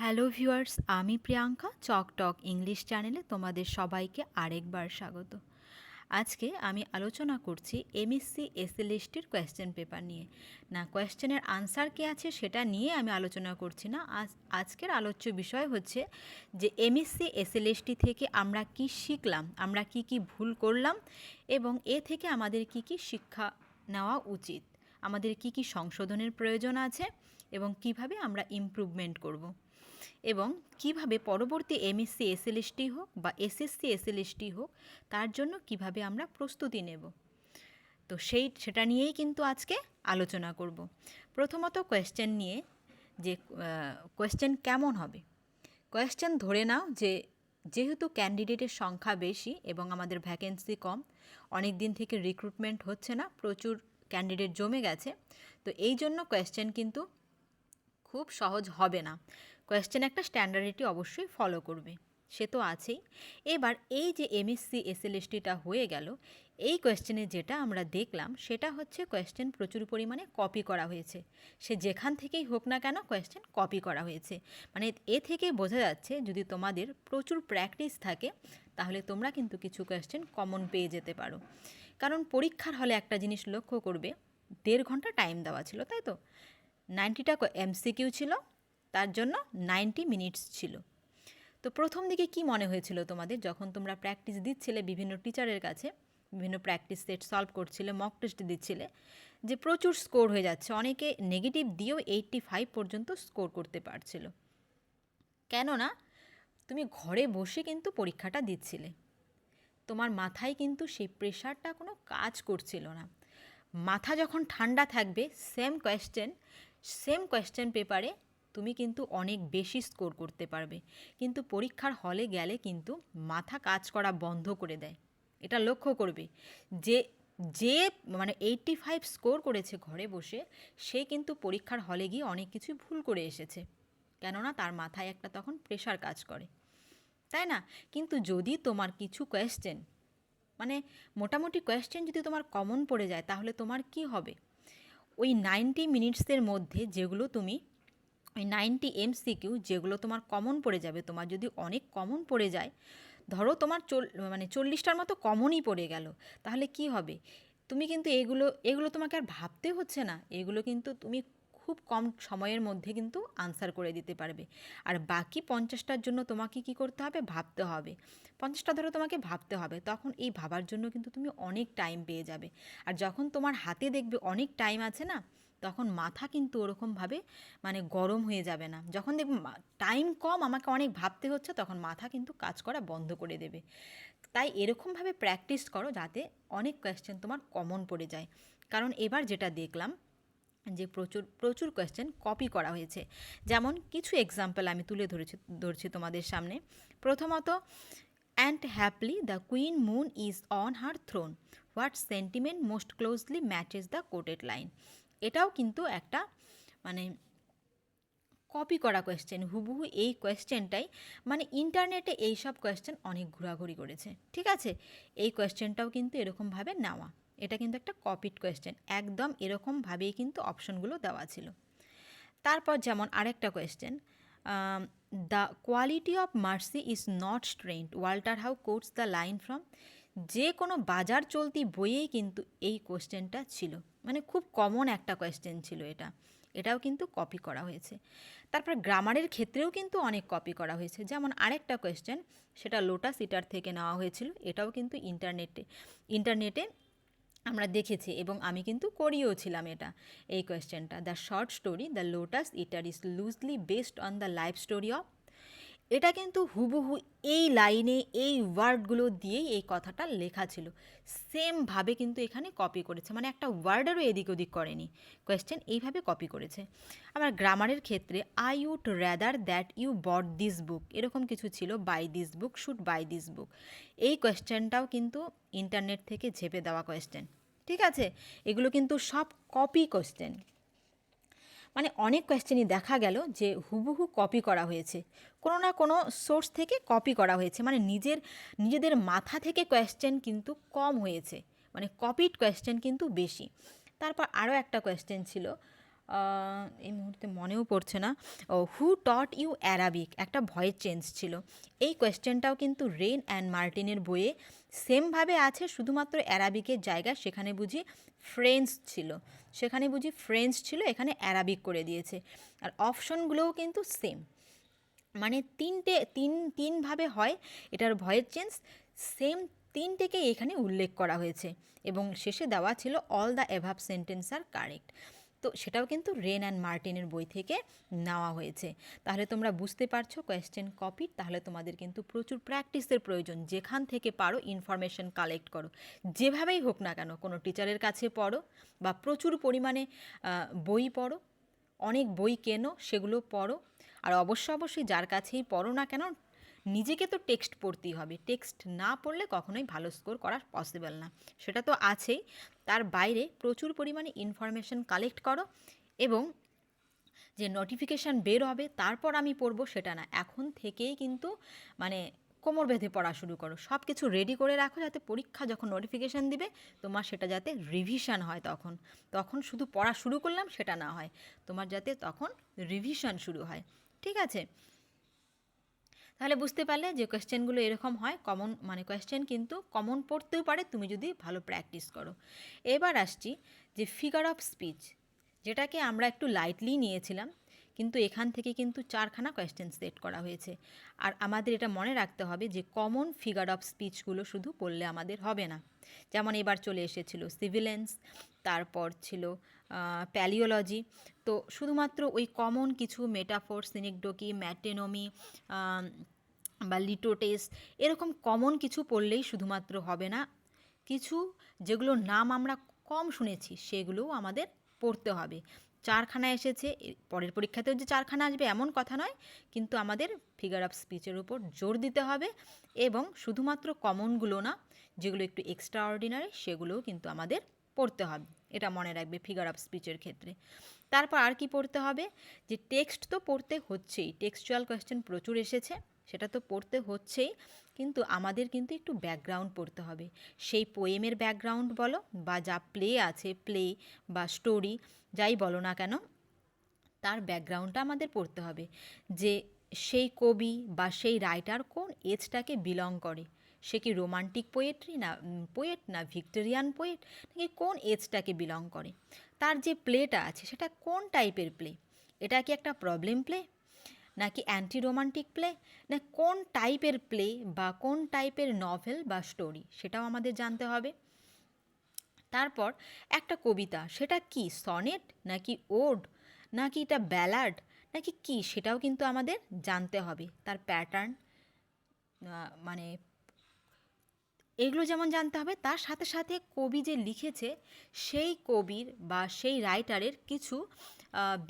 Hello viewers, আমি Priyanka চকটক English চ্যানেলে তোমাদের সবাইকে আরেকবার স্বাগত। আজকে আমি আলোচনা করছি এমএসসি এসএলএসটির কোয়েশ্চেন পেপার নিয়ে। না, কোয়েশ্চেনের আনসার কী আছে সেটা নিয়ে আমি আলোচনা করছি না। আজকের আলোচ্য বিষয় হচ্ছে যে এমএসসি এসএলএসটি থেকে আমরা কি শিখলাম, আমরা কি কি ভুল করলাম এবং এ থেকে আমাদের কি কি শিক্ষা নেওয়া উচিত, আমাদের কি কি সংশোধনের প্রয়োজন আছে এবং কিভাবে আমরা ইমপ্রুভমেন্ট করব এবং কিভাবে পরবর্তী এমএসসি এসএলএসটি হোক বা এসএসসি এসএলএসটি হোক তার জন্য কিভাবে আমরা প্রস্তুতি নেব। তো সেটা নিয়েই কিন্তু আজকে আলোচনা করব। প্রথমত কোয়েশ্চেন নিয়ে, যে কোয়েশ্চেন কেমন হবে। কোয়েশ্চেন ধরে নাও যে যেহেতু ক্যান্ডিডেটের সংখ্যা বেশি এবং আমাদের ভ্যাকেন্সি কম, অনেক দিন থেকে রিক্রুটমেন্ট হচ্ছে না, প্রচুর ক্যান্ডিডেট জমে গেছে, তো এই জন্য কোয়েশ্চেন কিন্তু খুব সহজ হবে না। কোয়েশ্চেন একটা স্ট্যান্ডার্ডিটি অবশ্যই ফলো করবে, সে তো আছেই। এবার এই যে এমএসসি এসএলএসটিটা হয়ে গেল, এই কোয়েশ্চেনে যেটা আমরা দেখলাম সেটা হচ্ছে কোয়েশ্চেন প্রচুর পরিমাণে কপি করা হয়েছে। সে যেখান থেকেই হোক না কেন কোয়েশ্চেন কপি করা হয়েছে। মানে এ থেকে বোঝা যাচ্ছে যদি তোমাদের প্রচুর প্র্যাকটিস থাকে তাহলে তোমরা কিন্তু কিছু কোয়েশ্চেন কমন পেয়ে যেতে পারো। কারণ পরীক্ষার হলে একটা জিনিস লক্ষ্য করবে, 1.5 ঘন্টা টাইম দেওয়া ছিল, তাই তো? 90টা এমসিকিউ ছিল, তার জন্য 90 মিনিটস ছিল। তো প্রথম দিকে কি মনে হয়েছিল তোমাদের যখন তোমরা প্র্যাকটিস দিচ্ছিলে বিভিন্ন টিচারের কাছে, বিভিন্ন প্র্যাকটিস সেট সলভ করছিলে, মক টেস্ট দিচ্ছিলে, যে প্রচুর স্কোর হয়ে যাচ্ছে, অনেকে নেগেটিভ দিয়েও 85 পর্যন্ত স্কোর করতে পারছিল। কেননা তুমি ঘরে বসে কিন্তু পরীক্ষাটা দিচ্ছিলে, তোমার মাথায় কিন্তু সেই প্রেশারটা কোনো কাজ করছিল না। মাথা যখন ঠান্ডা থাকবে সেম কোয়েশ্চেন পেপারে তুমি কিন্তু অনেক বেশি স্কোর করতে পারবে। কিন্তু পরীক্ষার হলে গেলে কিন্তু মাথা কাজ করা বন্ধ করে দেয়। এটা লক্ষ্য করবে যে যে মানে 85 স্কোর করেছে ঘরে বসে, সে কিন্তু পরীক্ষার হলে গিয়ে অনেক কিছুই ভুল করে এসেছে, কেননা তার মাথায় একটা তখন প্রেশার কাজ করে, তাই না? কিন্তু যদি তোমার কিছু কোয়েশ্চেন মানে মোটামুটি কোয়েশ্চেন যদি তোমার কমন পড়ে যায় তাহলে তোমার কি হবে? ওই 90 মিনিটসের মধ্যে যেগুলো তুমি ওই 90 এমসিকিউ যেগুলো তোমার কমন পড়ে যাবে, তোমার যদি অনেক কমন পড়ে যায়, ধরো তোমার 40টার মতো কমনই পড়ে গেল, তাহলে কি হবে? তুমি কিন্তু এগুলো এগুলো তোমাকে আর ভাবতে হচ্ছে না, এগুলো কিন্তু তুমি খুব কম সময়ের মধ্যে কিন্তু আনসার করে দিতে পারবে। আর বাকি 50টার জন্য তোমাকে কি করতে হবে? ভাবতে হবে। 50টা ধরো তোমাকে ভাবতে হবে, তখন এই ভাবার জন্য কিন্তু তুমি অনেক টাইম পেয়ে যাবে। আর যখন তোমার হাতে দেখবে অনেক টাইম আছে না, তখন মাথা কিন্তু ওরকমভাবে মানে গরম হয়ে যাবে না। যখন দেখবে টাইম কম, আমাকে অনেক ভাবতে হচ্ছে, তখন মাথা কিন্তু কাজ করা বন্ধ করে দেবে। তাই এরকমভাবে প্র্যাকটিস করো যাতে অনেক কোয়েশ্চেন তোমার কমন পড়ে যায়। কারণ এবার যেটা দেখলাম যে প্রচুর প্রচুর কোয়েশ্চেন কপি করা হয়েছে। যেমন কিছু এক্সাম্পল আমি তুলে ধরছি তোমাদের সামনে। প্রথমত, and happily the queen moon is on her throne, what sentiment most closely matches the quoted line. এটাও কিন্তু একটা মানে কপি করা কোয়েশ্চেন, হুবহু এই কোয়েশ্চেনটাই, মানে ইন্টারনেটে এইসব কোয়েশ্চেন অনেক ঘোরাঘুরি করেছে, ঠিক আছে? এই কোয়েশ্চেনটাও কিন্তু এরকমভাবে নেওয়া, এটা কিন্তু একটা কপিড কোয়েশ্চেন, একদম এরকমভাবেই কিন্তু অপশনগুলো দেওয়া ছিল। তারপর যেমন আরেকটা question, the quality of mercy is not strained, Walter how quotes the line from. যে কোনো বাজার চলতি বইয়েই কিন্তু এই কোয়েশ্চেনটা ছিল, মানে খুব কমন একটা কোয়েশ্চেন ছিল এটা, এটাও কিন্তু কপি করা হয়েছে। তারপর গ্রামারের ক্ষেত্রেও কিন্তু অনেক কপি করা হয়েছে। যেমন আরেকটা কোয়েশ্চেন, সেটা লোটাস ইটার থেকে নেওয়া হয়েছিল, এটাও কিন্তু ইন্টারনেটে আমরা দেখেছি এবং আমি কিন্তু করিয়েও ছিলাম এটা, এই কোয়েশ্চেনটা। The short story the lotus eater is loosely based on the life story of. এটা কিন্তু হুবহু এই লাইনে এই ওয়ার্ডগুলো দিয়েই এই কথাটা লেখা ছিল, সেমভাবে কিন্তু এখানে কপি করেছে, মানে একটা ওয়ার্ডেরও এদিক ওদিক করেনি, কোয়েশ্চেন এইভাবে কপি করেছে। আবার গ্রামারের ক্ষেত্রে I would rather that you bought this book, এরকম কিছু ছিল, buy this book, should buy this book. এই কোয়েশ্চেনটাও কিন্তু ইন্টারনেট থেকে ঝেপে দেওয়া কোয়েশ্চেন, ঠিক আছে? এগুলো কিন্তু সব কপি কোয়েশ্চেন। মানে অনেক কোয়েশ্চেনই দেখা গেল যে হুবহু কপি করা হয়েছে, কোনো না কোনো সোর্স থেকে কপি করা হয়েছে, মানে নিজেদের মাথা থেকে কোয়েশ্চেন কিন্তু কম হয়েছে, মানে কপিড কোয়েশ্চেন কিন্তু বেশি। তারপর আরও একটা কোয়েশ্চেন ছিল, এই মুহূর্তে মনেও পড়ছে না। ও হু টট ইউ অ্যারাবিক, একটা ভয়েস চেঞ্জ ছিল। এই কোয়েশ্চেনটাও কিন্তু রেন অ্যান্ড মার্টিনের বইয়ে সেমভাবে আছে, শুধুমাত্র অ্যারাবিকের জায়গায় সেখানে বুঝি ফ্রেঞ্চ ছিল, এখানে অ্যারাবিক করে দিয়েছে। আর অপশনগুলোও কিন্তু সেম, মানে তিনভাবে হয় এটার ভয়েস চেঞ্জ, সেম তিনটেকে এখানে উল্লেখ করা হয়েছে এবং শেষে দেওয়া ছিল all the above sentence are correct. তো সেটাও কিন্তু রেন অ্যান্ড মার্টিনের বই থেকে নেওয়া হয়েছে। তাহলে তোমরা বুঝতে পারছো কোয়েশ্চেন কপি, তাহলে তোমাদের কিন্তু প্রচুর প্র্যাকটিসের প্রয়োজন। যেখান থেকে পারো ইনফরমেশন কালেক্ট করো, যেভাবেই হোক না কেন, কোনো টিচারের কাছে পড়ো বা প্রচুর পরিমাণে বই পড়ো, অনেক বই কেনো, সেগুলো পড়ো। আর অবশ্যই যার কাছেই পড়ো না কেন, নিজেকে তো টেক্সট পড়তেই হবে। টেক্সট না পড়লে কখনোই ভালো স্কোর করা পসিবল না, সেটা তো আছেই। তার বাইরে প্রচুর পরিমাণে ইনফরমেশন কালেক্ট করো এবং যে নোটিফিকেশান বের হবে তারপর আমি পড়বো সেটা না, এখন থেকেই কিন্তু মানে কোমর বেঁধে পড়া শুরু করো। সব কিছু রেডি করে রাখো যাতে পরীক্ষা যখন নোটিফিকেশান দিবে তোমার সেটা যাতে রিভিশন হয়। তখন শুধু পড়া শুরু করলাম সেটা না হয়, তোমার যাতে তখন রিভিশন শুরু হয়। ঠিক আছে, তাহলে বুঝতে পারলে যে কোয়েশ্চেনগুলো এরকম হয়, কমন মানে কোয়েশ্চেন কিন্তু কমন পড়তেও পারে তুমি যদি ভালো প্র্যাকটিস করো। এবার আসছি যে ফিগার অফ স্পিচ, যেটাকে আমরা একটু লাইটলি নিয়েছিলাম, কিন্তু এখান থেকে কিন্তু 4খানা কোয়েশ্চেন সেট করা হয়েছে। আর আমাদের এটা মনে রাখতে হবে যে কমন ফিগার অফ স্পিচগুলো শুধু পড়লে আমাদের হবে না। যেমন এবার চলে এসেছিল সিভিলেন্স, তারপর ছিল প্যালিওলজি। তো শুধুমাত্র ওই কমন কিছু মেটাফোর, সিনিকডোকি, ম্যাটেনমি বা লিটোটেস, এরকম কমন কিছু পড়লেই শুধুমাত্র হবে না, কিছু যেগুলোর নাম আমরা কম শুনেছি সেগুলোও আমাদের পড়তে হবে। 4খানা এসেছে, পরের পরীক্ষাতেও যে 4খানা আসবে এমন কথা নয়, কিন্তু আমাদের ফিগার অফ স্পিচের উপর জোর দিতে হবে এবং শুধুমাত্র কমনগুলো না, যেগুলো একটু এক্সট্রা অর্ডিনারি সেগুলোও কিন্তু আমাদের পড়তে হবে। এটা মনে রাখবে ফিগার অফ স্পিচের ক্ষেত্রে। তারপর আর কি পড়তে হবে, যে টেক্সট তো পড়তে হচ্ছেই, টেক্সচুয়াল কোয়েশ্চেন প্রচুর এসেছে, সেটা তো পড়তে হচ্ছেই, কিন্তু আমাদের কিন্তু একটু ব্যাকগ্রাউন্ড পড়তে হবে। সেই পোয়েমের ব্যাকগ্রাউন্ড বলো বা যা প্লে আছে, প্লে বা স্টোরি যাই বলো না কেন, তার ব্যাকগ্রাউন্ডটা আমাদের পড়তে হবে। যে সেই কবি বা সেই রাইটার কোন এজটাকে বিলং করে, সে কি রোমান্টিক পোয়েট না ভিক্টোরিয়ান পোয়েট, নাকি কোন এজটাকে বিলং করে, তার যে প্লেটা আছে সেটা কোন টাইপের প্লে, এটা কি একটা প্রবলেম প্লে নাকি অ্যান্টি রোমান্টিক প্লে, না কোন টাইপের প্লে বা কোন টাইপের নভেল বা স্টোরি, সেটাও আমাদের জানতে হবে। তারপর একটা কবিতা, সেটা কি সনেট নাকি ওড নাকি এটা ব্যালাড নাকি কি, সেটাও কিন্তু আমাদের জানতে হবে। তার প্যাটার্ন মানে এগুলো যেমন জানতে হবে, তার সাথে সাথে কবি যে লিখেছে সেই কবির বা সেই রাইটারের কিছু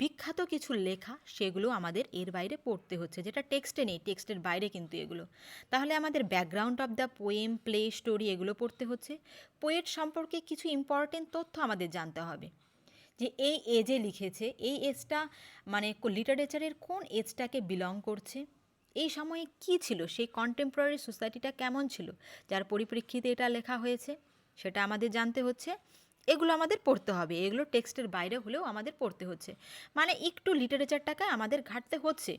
বিখ্যাত কিছু লেখা, সেগুলো আমাদের এর বাইরে পড়তে হচ্ছে, যেটা টেক্সটে নেই, টেক্সটের বাইরে কিন্তু এগুলো। তাহলে আমাদের background of the poem, play, story এগুলো পড়তে হচ্ছে। পোয়েট সম্পর্কে কিছু ইম্পর্টেন্ট তথ্য আমাদের জানতে হবে, যে এই এজে লিখেছে, এই এজটা মানে লিটারেচারের কোন এজটাকে বিলং করছে, এই সময়ে কী ছিল, সেই কন্টেম্পোরারি সোসাইটিটা কেমন ছিল যার পরিপ্রেক্ষিতে এটা লেখা হয়েছে, সেটা আমাদের জানতে হচ্ছে। এগুলো আমাদের পড়তে হবে, এগুলো টেক্সটের বাইরে হলেও আমাদের পড়তে হচ্ছে, মানে একটু লিটারেচারটাকে আমাদের ঘাটতে হচ্ছে,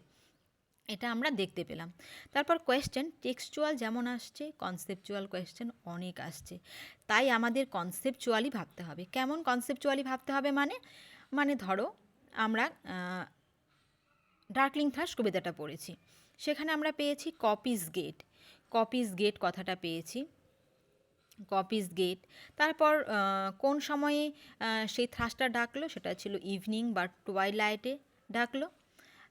এটা আমরা দেখতে পেলাম। তারপর কোয়েশ্চেন টেক্সচুয়াল যেমন আসছে, কনসেপচুয়াল কোয়েশ্চেন অনেক আসছে, তাই আমাদের কনসেপচুয়ালি ভাবতে হবে। কেমন কনসেপচুয়ালি ভাবতে হবে মানে, ধরো আমরা ডার্কলিং থ্রাশ কবিতাটা পড়েছি, সেখানে আমরা পেয়েছি কপিস গেট কথাটা পেয়েছি, কপিস গেট। তারপর কোন সময়ে সেই থ্রাশটা ডাকলো, সেটা ছিল ইভিনিং বা টুয়াইলাইটে ডাকলো।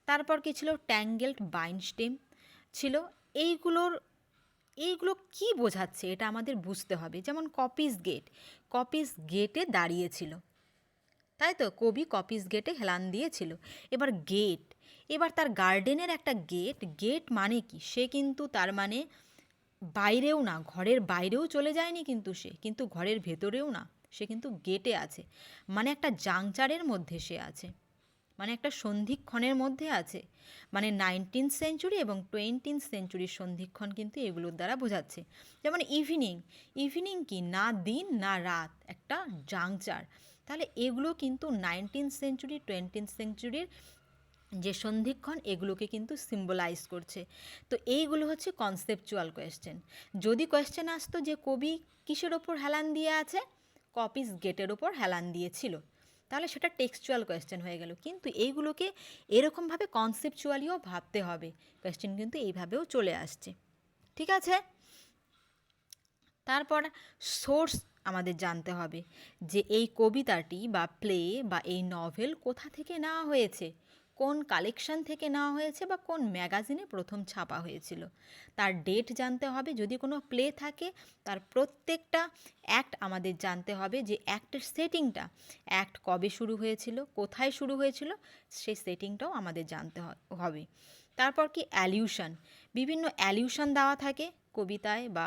তারপর কি ছিল, ট্যাঙ্গেলড বাইন স্টেম ছিল। এইগুলো কি বোঝাচ্ছে এটা আমাদের বুঝতে হবে। যেমন কপিস গেটে দাঁড়িয়েছিল, তাই তো, কবি কপিস গেটে হেলান দিয়েছিল। এবার তার গার্ডেনের একটা গেট মানে কি, সে কিন্তু তার মানে বাইরেও না, ঘরের বাইরেও চলে যায়নি কিন্তু সে, কিন্তু ঘরের ভেতরেও না, সে কিন্তু গেটে আছে, মানে একটা জাংচারের মধ্যে সে আছে, মানে একটা সন্ধিক্ষণের মধ্যে আছে, মানে 19th সেঞ্চুরি এবং 20th সেঞ্চুরির সন্ধিক্ষণ কিন্তু এগুলোর দ্বারা বোঝাচ্ছে। যেমন ইভিনিং কি, না দিন না রাত, একটা জাংচার, তাহলে এগুলো কিন্তু 19th সেঞ্চুরি 20th সেঞ্চুরির যে সন্ধিক্ষণ এগুলোকে কিন্তু সিম্বলাইজ করছে। তো এইগুলো হচ্ছে কনসেপচুয়াল কোয়েশ্চেন। যদি কোয়েশ্চেন আসতো যে কবি কিসের ওপর হেলান দিয়ে আছে, কপিস গেটের ওপর হেলান দিয়েছিল, তাহলে সেটা টেক্সচুয়াল কোয়েশ্চেন হয়ে গেল। কিন্তু এইগুলোকে এরকমভাবে কনসেপচুয়ালিও ভাবতে হবে। কোয়েশ্চেন কিন্তু এইভাবেও চলে আসছে। ঠিক আছে, তারপর সোর্স আমাদের জানতে হবে যে এই কবিতাটি বা প্লে বা এই নভেল কোথা থেকে নেওয়া হয়েছে, কোন কালেকশন থেকে নেওয়া হয়েছে বা কোন ম্যাগাজিনে প্রথম ছাপা হয়েছিল। তার ডেট জানতে হবে। যদি কোনো প্লে থাকে তার প্রত্যেকটা অ্যাক্ট আমাদের জানতে হবে, যে অ্যাক্টের সেটিংটা, অ্যাক্ট কবে শুরু হয়েছিল, কোথায় শুরু হয়েছিল, সেই সেটিংটাও আমাদের জানতে হবে। তারপর কি অ্যালিউশন, বিভিন্ন অ্যালিউশন দেওয়া থাকে কবিতায় বা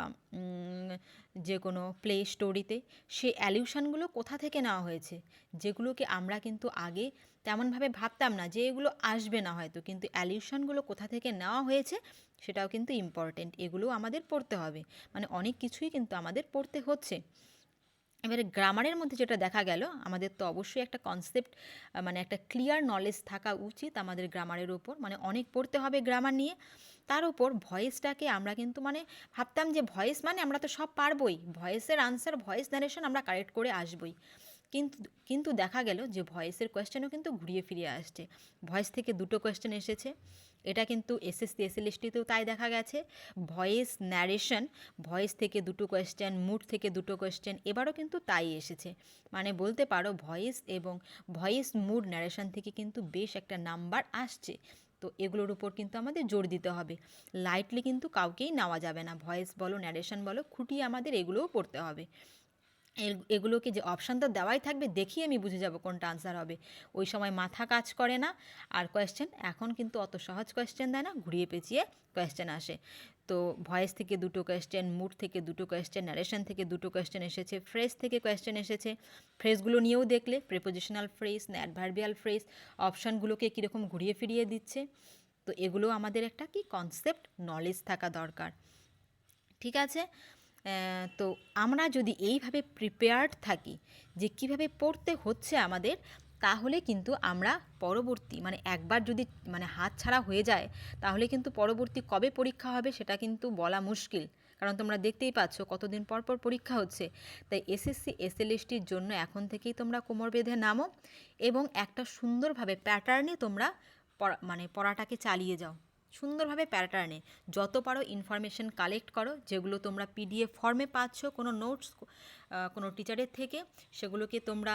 যে কোনো প্লে স্টোরিতে। সেই অ্যালিউশনগুলো কোথা থেকে নেওয়া হয়েছে, যেগুলোকে আমরা কিন্তু আগে তেমনভাবে ভাবতাম না যে এগুলো আসবে না হয়তো, কিন্তু অ্যালিউশনগুলো কোথা থেকে নেওয়া হয়েছে সেটাও কিন্তু ইম্পর্টেন্ট। এগুলো আমাদের পড়তে হবে, মানে অনেক কিছুই কিন্তু আমাদের পড়তে হচ্ছে। এবারে গ্রামারের মধ্যে যেটা দেখা গেল, আমাদের তো অবশ্যই একটা কনসেপ্ট, মানে একটা ক্লিয়ার নলেজ থাকা উচিত আমাদের গ্রামারের ওপর, মানে অনেক পড়তে হবে গ্রামার নিয়ে। তার উপর ভয়েসটাকে আমরা কিন্তু মানে ভাবতাম যে ভয়েস মানে আমরা তো সব পারবই, ভয়েসের আনসার, ভয়েস ন্যারেশন আমরা কারেক্ট করে আসবই। কিন্তু কিন্তু দেখা গেল যে ভয়েসের কোয়েশ্চেনও কিন্তু ঘুরিয়ে ফিরিয়ে আসছে। ভয়েস থেকে দুটো কোয়েশ্চেন এসেছে, এটা কিন্তু এসএসসি এসএলএসটিতেও তাই দেখা গেছে। ভয়েস ন্যারেশন, ভয়েস থেকে দুটো কোয়েশ্চেন, মুড থেকে দুটো কোয়েশ্চেন, এবারও কিন্তু তাই এসেছে। মানে বলতে পারো ভয়েস এবং ভয়েস মুড ন্যারেশন থেকে কিন্তু বেশ একটা নাম্বার আসছে। তো এগুলোর উপর কিন্তু আমাদের জোর দিতে হবে। লাইটলি কিন্তু কাউকেই নেওয়া যাবে না। ভয়েস বলো, ন্যারেশন বলো, খুঁটিয়ে আমাদের এগুলোও পড়তে হবে। এগুলোকে যে অপশান তো দেওয়াই থাকবে, দেখি আমি বুঝে যাব কোনটা আনসার হবে। ওই সময় মাথা কাজ করে না। আর কোয়েশ্চেন এখন কিন্তু অত সহজ কোয়েশ্চেন দেয় না, ঘুরিয়ে পেঁচিয়ে কোয়েশ্চেন আসে। তো ভয়েস থেকে দুটো কোয়েশ্চেন, মুড থেকে দুটো কোয়েশ্চেন, ন্যারেশন থেকে দুটো কোয়েশ্চেন এসেছে, ফ্রেজ থেকে কোয়েশ্চেন এসেছে। ফ্রেজগুলো নিয়েও দেখলে প্রিপোজিশনাল ফ্রেজ না অ্যাডভার্বিয়াল ফ্রেজ, অপশানগুলোকে কীরকম ঘুরিয়ে ফিরিয়ে দিচ্ছে। তো এগুলো আমাদের একটা কি কনসেপ্ট নলেজ থাকা দরকার। ঠিক আছে, তো আমরা যদি এইভাবে প্রিপেয়ার্ড থাকি যে কীভাবে পড়তে হচ্ছে আমাদের, তাহলে কিন্তু আমরা পরবর্তী মানে একবার যদি মানে হাতছাড়া হয়ে যায়, তাহলে কিন্তু পরবর্তী কবে পরীক্ষা হবে সেটা কিন্তু বলা মুশকিল। কারণ তোমরা দেখতেই পাচ্ছ কতদিন পর পর পরীক্ষা হচ্ছে। তাই এসএসসি এসএলএসটির জন্য এখন থেকেই তোমরা কোমর বেঁধে নামো এবং একটা সুন্দরভাবে প্যাটার্নে তোমরা মানে পড়াটাকে চালিয়ে যাও। সুন্দরভাবে প্যাটার্নে যত পারো ইনফরমেশন কালেক্ট করো, যেগুলো তোমরা পিডিএফ ফর্মে পাচ্ছ কোনো নোটস কোনো টিচারের থেকে, সেগুলোকে তোমরা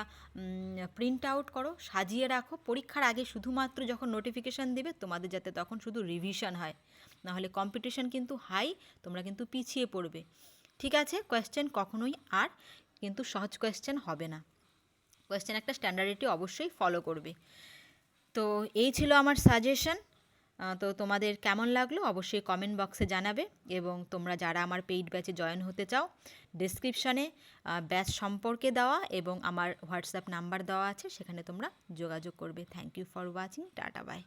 প্রিন্ট আউট করো, সাজিয়ে রাখো। পরীক্ষার আগে শুধুমাত্র যখন নোটিফিকেশান দেবে তোমাদের যাতে তখন শুধু রিভিশন হয়, নাহলে কম্পিটিশন কিন্তু হাই, তোমরা কিন্তু পিছিয়ে পড়বে। ঠিক আছে, কোয়েশ্চেন কখনোই আর কিন্তু সহজ কোয়েশ্চেন হবে না। কোয়েশ্চেন একটা স্ট্যান্ডার্ডিটি অবশ্যই ফলো করবে। তো এই ছিল আমার সাজেশন। তো তোমাদের কেমন লাগলো অবশ্যই কমেন্ট বক্সে জানাবে, এবং তোমরা যারা আমার পেইড ব্যাচে জয়েন হতে চাও, ডেসক্রিপশানে ব্যাচ সম্পর্কে দেওয়া এবং আমার হোয়াটসঅ্যাপ নাম্বার দেওয়া আছে, সেখানে তোমরা যোগাযোগ করবে। Thank you for watching, tata by.